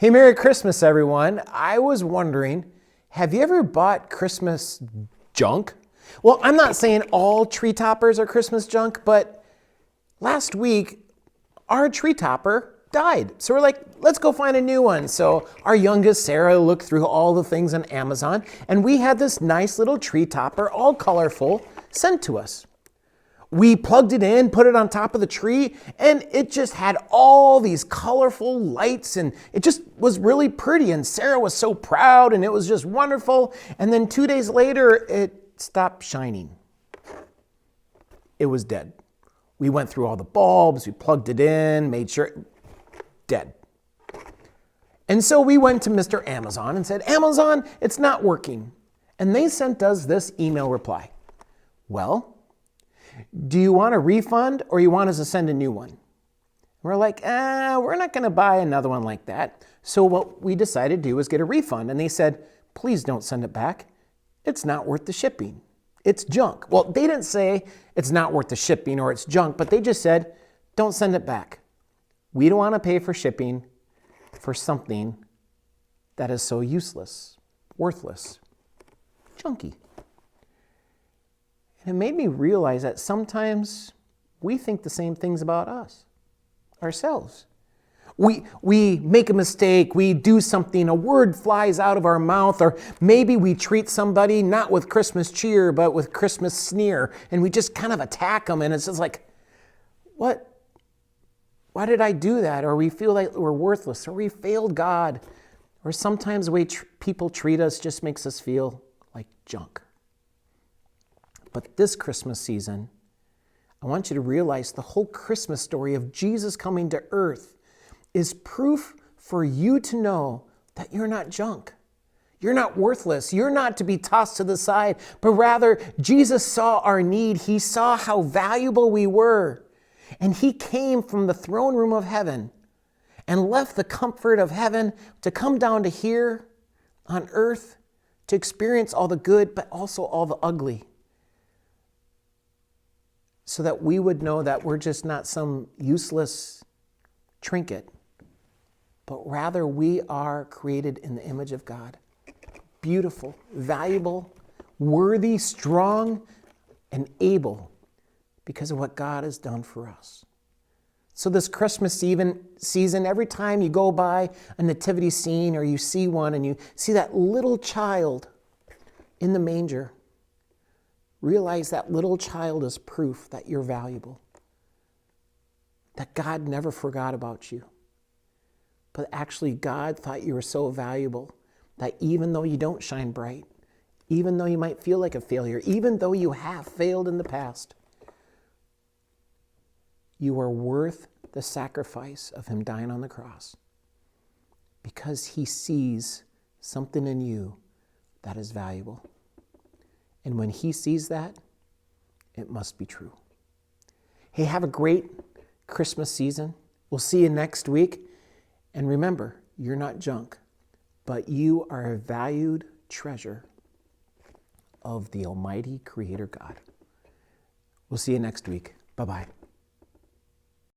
Hey, Merry Christmas, everyone. I was wondering, have you ever bought Christmas junk? Well, I'm not saying all tree toppers are Christmas junk, but last week, our tree topper died. So we're like, let's go find a new one. So our youngest, Sarah, looked through all the things on Amazon, and we had this nice little tree topper, all colorful, sent to us. We plugged it in, put it on top of the tree, and it just had all these colorful lights, and it just was really pretty, and Sarah was so proud, and it was just wonderful. And then 2 days later, it stopped shining. It was dead. We went through all the bulbs, we plugged it in, made sure, dead. And so we went to Mr. Amazon and said, Amazon, it's not working. And they sent us this email reply. Well, do you want a refund or you want us to send a new one? We're like, we're not going to buy another one like that. So what we decided to do was get a refund. And they said, please don't send it back. It's not worth the shipping. It's junk. Well, they didn't say it's not worth the shipping or it's junk, but they just said, don't send it back. We don't want to pay for shipping for something that is so useless, worthless, junky. And it made me realize that sometimes we think the same things about us, ourselves. We make a mistake, we do something, a word flies out of our mouth, or maybe we treat somebody not with Christmas cheer, but with Christmas sneer, and we just kind of attack them, and it's just like, what? Why did I do that? Or we feel like we're worthless, or we failed God, or sometimes the way people treat us just makes us feel like junk. But this Christmas season, I want you to realize the whole Christmas story of Jesus coming to earth is proof for you to know that you're not junk. You're not worthless. You're not to be tossed to the side, but rather Jesus saw our need. He saw how valuable we were. And he came from the throne room of heaven and left the comfort of heaven to come down to here on earth to experience all the good, but also all the ugly. So that we would know that we're just not some useless trinket, but rather we are created in the image of God. Beautiful, valuable, worthy, strong, and able because of what God has done for us. So this Christmas season, every time you go by a nativity scene or you see one and you see that little child in the manger, realize that little child is proof that you're valuable, that God never forgot about you. But actually, God thought you were so valuable that even though you don't shine bright, even though you might feel like a failure, even though you have failed in the past, you are worth the sacrifice of him dying on the cross because he sees something in you that is valuable. And when he sees that, it must be true. Hey, have a great Christmas season. We'll see you next week. And remember, you're not junk, but you are a valued treasure of the Almighty Creator God. We'll see you next week. Bye-bye.